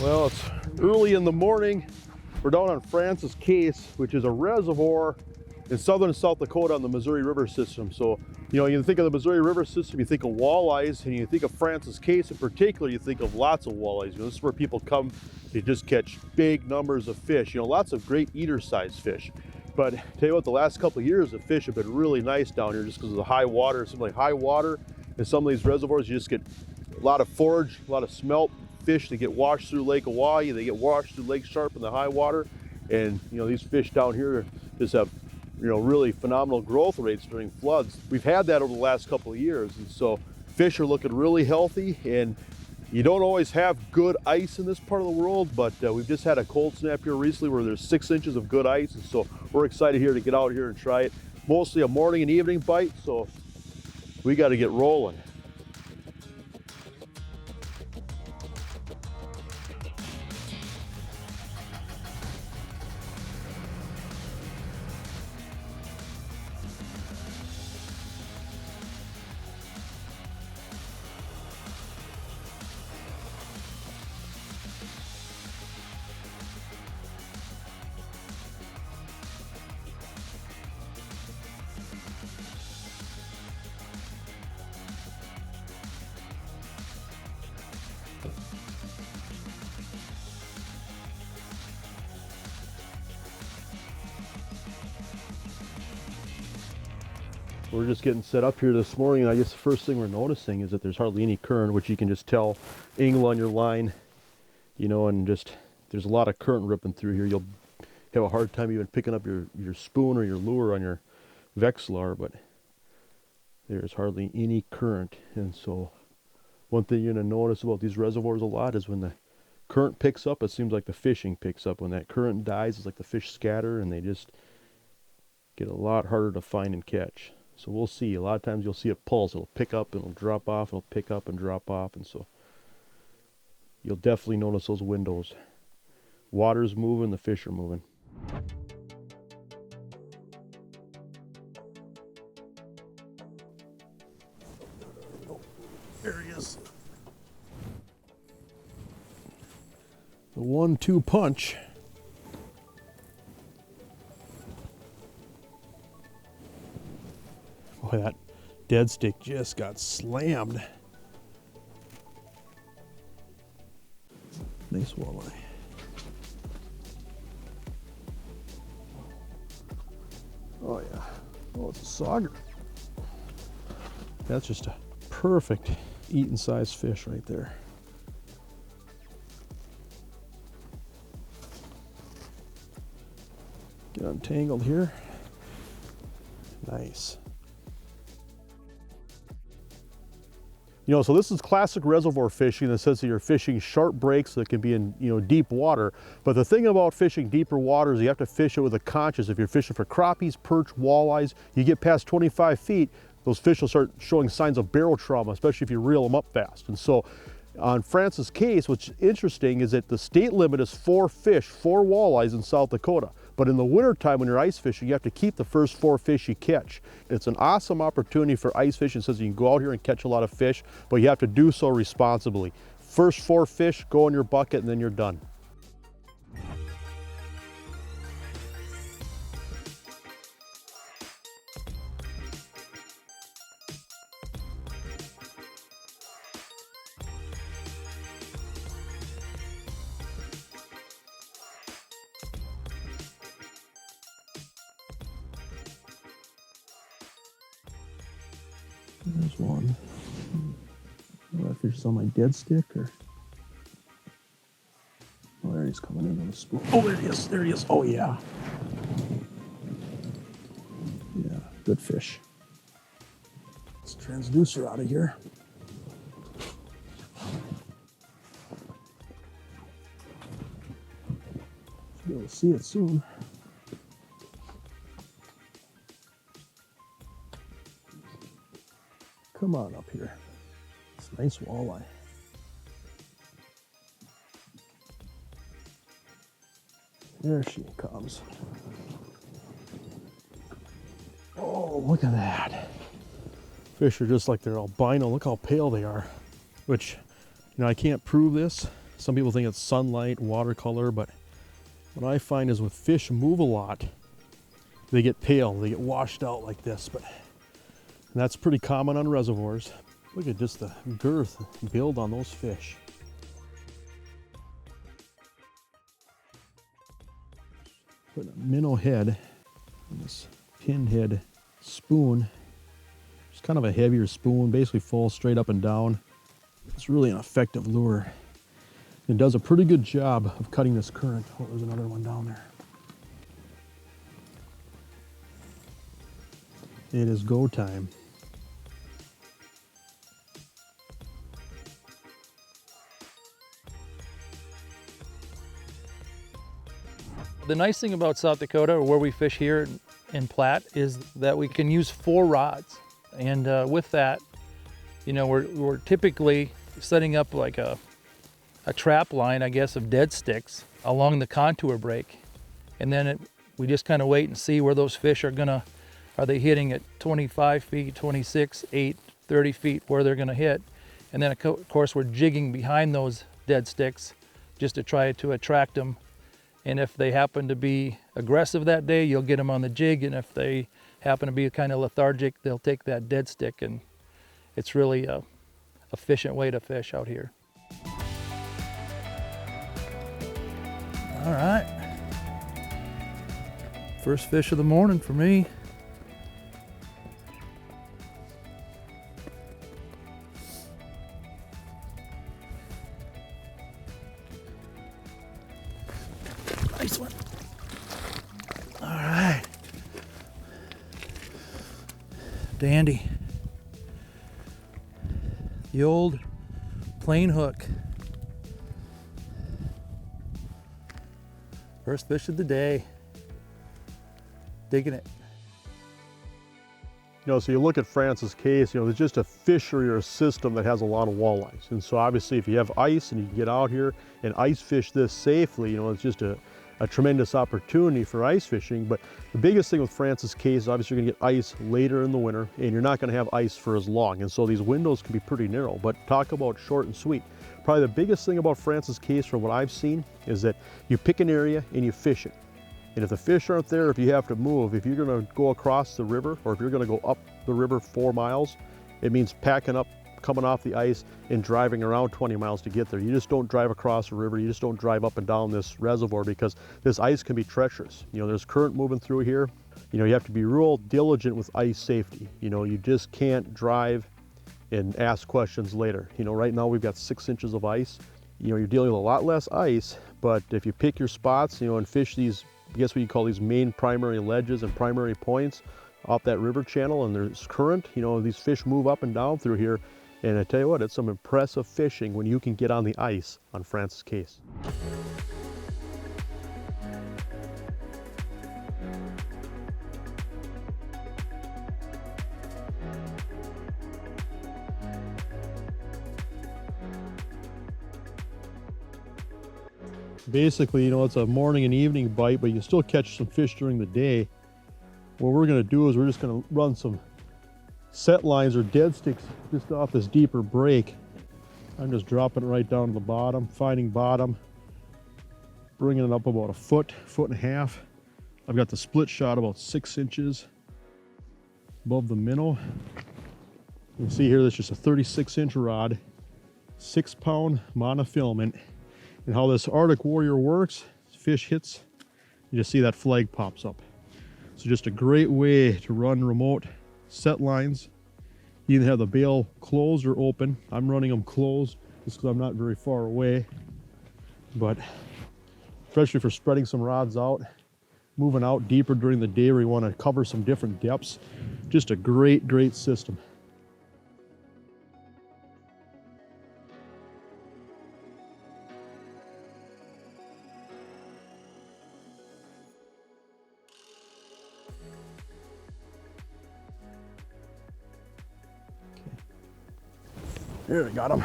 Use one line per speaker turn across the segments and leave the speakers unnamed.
Well, it's early in the morning. We're down on Francis Case, which is a reservoir in southern South Dakota on the Missouri River system. So, you think of the Missouri River system, you think of walleyes, and you think of Francis Case in particular, you think of lots of walleyes. This is where people come to just catch big numbers of fish. Lots of great eater-sized fish. But tell you what, the last couple of years, the fish have been really nice down here just because of the high water. It seems like high water in some of these reservoirs, you just get a lot of forage, a lot of smelt fish that get washed through Lake Oahe. They get washed through Lake Sharp in the high water. And these fish down here just have really phenomenal growth rates during floods. We've had that over the last couple of years, and so fish are looking really healthy. And you don't always have good ice in this part of the world, but we've just had a cold snap here recently where there's 6 inches of good ice, and so we're excited here to get out here and try it. Mostly a morning and evening bite, so we got to get rolling. We're just getting set up here this morning, and I guess the first thing we're noticing is that there's hardly any current, which you can just tell angle on your line, and just there's a lot of current ripping through here. You'll have a hard time even picking up your spoon or your lure on your Vexilar, but there's hardly any current. And so one thing you're going to notice about these reservoirs a lot is when the current picks up, it seems like the fishing picks up. When that current dies, it's like the fish scatter and they just get a lot harder to find and catch. So we'll see. A lot of times you'll see it pulse. It'll pick up and it'll drop off. It'll pick up and drop off. And so you'll definitely notice those windows. Water's moving, the fish are moving. Oh, there he is. The 1-2 punch. Boy, that dead stick just got slammed. Nice walleye. Oh yeah. Oh, it's a sauger. That's just a perfect eating size fish right there. Get untangled here. Nice. So this is classic reservoir fishing in the sense that you're fishing sharp breaks that can be in, deep water. But the thing about fishing deeper water is you have to fish it with a conscience. If you're fishing for crappies, perch, walleyes, you get past 25 feet, those fish will start showing signs of barrel trauma, especially if you reel them up fast. And so on Francis Case, what's interesting is that the state limit is 4 fish, 4 walleyes in South Dakota. But in the wintertime when you're ice fishing, you have to keep the first 4 fish you catch. It's an awesome opportunity for ice fishing. It says you can go out here and catch a lot of fish, but you have to do so responsibly. First 4 fish go in your bucket and then you're done. There's one. I don't know if it's on my dead stick or. Oh, there he's coming in on the spoon. Oh, there he is. There he is. Oh, yeah. Yeah, good fish. Let's transducer out of here. Should be able to see it soon. Come on up here. It's a nice walleye. There she comes. Oh, look at that. Fish are just like they're albino. Look how pale they are. Which, I can't prove this, Some people think it's sunlight, watercolor, but what I find is when fish move a lot, they get pale, they get washed out like this, but that's pretty common on reservoirs. Look at just the girth build on those fish. Put a minnow head on this pinhead spoon. It's kind of a heavier spoon, basically falls straight up and down. It's really an effective lure. It does a pretty good job of cutting this current. Oh, there's another one down there. It is go time.
The nice thing about South Dakota, or where we fish here in Platte, is that we can use 4 rods. And with that, you know, we're typically setting up like a trap line, I guess, of dead sticks along the contour break. And then we just kind of wait and see where those fish are they hitting at 25 feet, 26, 8, 30 feet, where they're gonna hit. And then of course we're jigging behind those dead sticks just to try to attract them. And if they happen to be aggressive that day, you'll get them on the jig. And if they happen to be kind of lethargic, they'll take that dead stick. And it's really a efficient way to fish out here. All right. First fish of the morning for me. Nice one. All right. Dandy. The old plain hook. First fish of the day. Digging it.
You know, so you look at Francis Case, you know, there's just a fishery or a system that has a lot of walleyes. And so obviously if you have ice and you can get out here and ice fish this safely, you know, it's just a tremendous opportunity for ice fishing. But the biggest thing with Francis Case is obviously you're gonna get ice later in the winter and you're not gonna have ice for as long. And so these windows can be pretty narrow, but talk about short and sweet. Probably the biggest thing about Francis Case from what I've seen is that you pick an area and you fish it. And if the fish aren't there, if you have to move, if you're gonna go across the river or if you're gonna go up the river 4 miles, it means packing up, coming off the ice and driving around 20 miles to get there. You just don't drive across the river. You just don't drive up and down this reservoir because this ice can be treacherous. You know, there's current moving through here. You know, you have to be real diligent with ice safety. You know, you just can't drive and ask questions later. You know, right now we've got 6 inches of ice. You know, you're dealing with a lot less ice, but if you pick your spots, you know, and fish these, I guess what you call these main primary ledges and primary points off that river channel, and there's current, you know, these fish move up and down through here. And I tell you what, it's some impressive fishing when you can get on the ice on Francis Case. Basically, you know, it's a morning and evening bite, but you can still catch some fish during the day. What we're gonna do is we're just gonna run some set lines or dead sticks just off this deeper break. I'm just dropping it right down to the bottom, finding bottom, bringing it up about a foot, foot and a half. I've got the split shot about 6 inches above the minnow. You can see here, that's just a 36-inch rod, 6-pound monofilament. And how this Arctic Warrior works, fish hits, you just see that flag pops up. So just a great way to run remote set lines. You either have the bail closed or open. I'm running them closed just because I'm not very far away. But especially for spreading some rods out, moving out deeper during the day where you want to cover some different depths. Just a great, great system. There, I got him.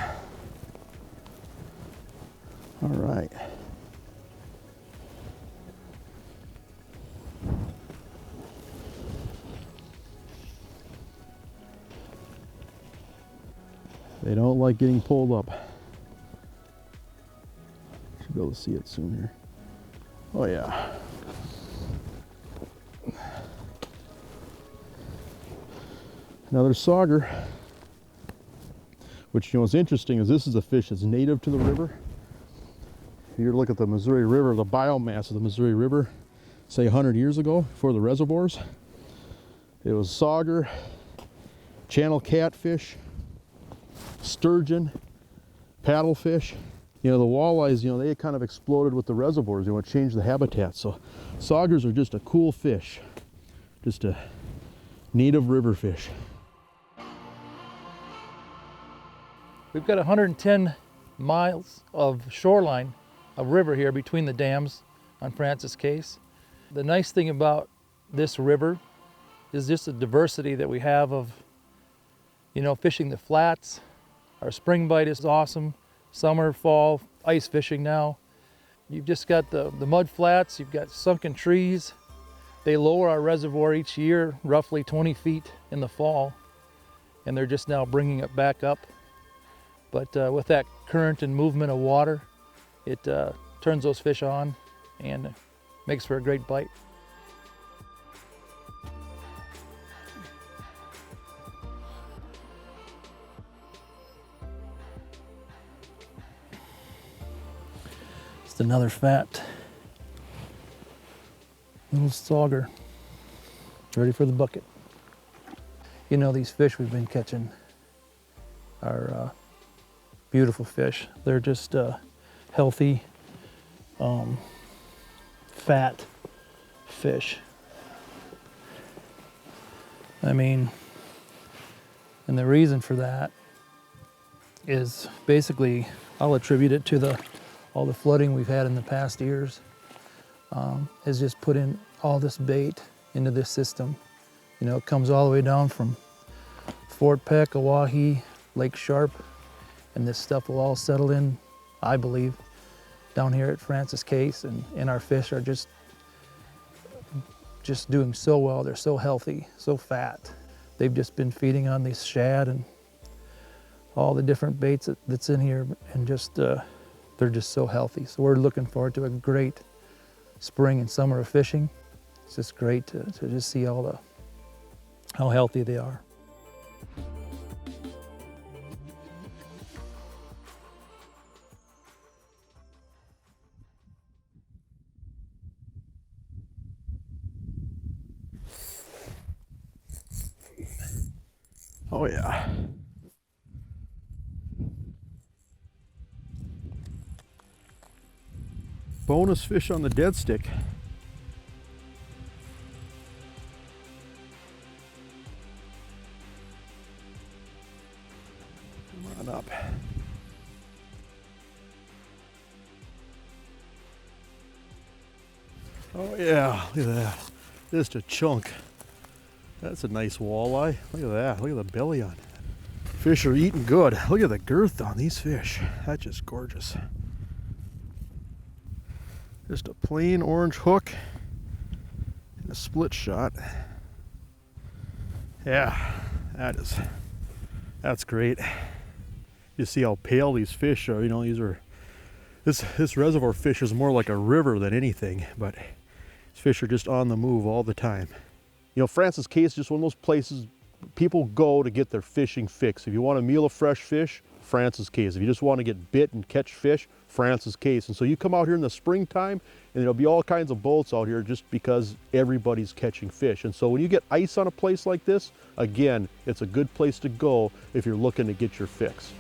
All right. They don't like getting pulled up. Be able to see it soon here. Oh yeah. Another sauger. Which, you know, what's interesting is this is a fish that's native to the river. If you look at the Missouri River, the biomass of the Missouri River, say 100 years ago, before the reservoirs, it was sauger, channel catfish, sturgeon, paddlefish. You know, the walleyes, you know, they kind of exploded with the reservoirs. You know, it changed the habitat. So saugers are just a cool fish, just a native river fish.
We've got 110 miles of shoreline of river here between the dams on Francis Case. The nice thing about this river is just the diversity that we have of, you know, fishing the flats. Our spring bite is awesome. Summer, fall, ice fishing now. You've just got the mud flats, you've got sunken trees. They lower our reservoir each year, roughly 20 feet in the fall, and they're just now bringing it back up. But with that current and movement of water, it turns those fish on and makes for a great bite. Just another fat little sauger, ready for the bucket. You know, these fish we've been catching are beautiful fish. They're just healthy, fat fish. I mean, and the reason for that is basically, I'll attribute it to all the flooding we've had in the past years. Has just put in all this bait into this system. You know, it comes all the way down from Fort Peck, Oahe, Lake Sharp, and this stuff will all settle in, I believe, down here at Francis Case, and our fish are just doing so well. They're so healthy, so fat. They've just been feeding on these shad and all the different baits that's in here, and just they're just so healthy. So we're looking forward to a great spring and summer of fishing. It's just great to just see how healthy they are.
Oh yeah. Bonus fish on the dead stick. Come on up. Oh yeah, look at that. Just a chunk. That's a nice walleye. Look at that. Look at the belly on it. Fish are eating good. Look at the girth on these fish. That's just gorgeous. Just a plain orange hook and a split shot. Yeah, that's great. You see how pale these fish are. You know, this reservoir fish is more like a river than anything, but these fish are just on the move all the time. You know, Francis Case is just one of those places people go to get their fishing fix. If you want a meal of fresh fish, Francis Case. If you just want to get bit and catch fish, Francis Case. And so you come out here in the springtime and there'll be all kinds of boats out here just because everybody's catching fish. And so when you get ice on a place like this, again, it's a good place to go if you're looking to get your fix.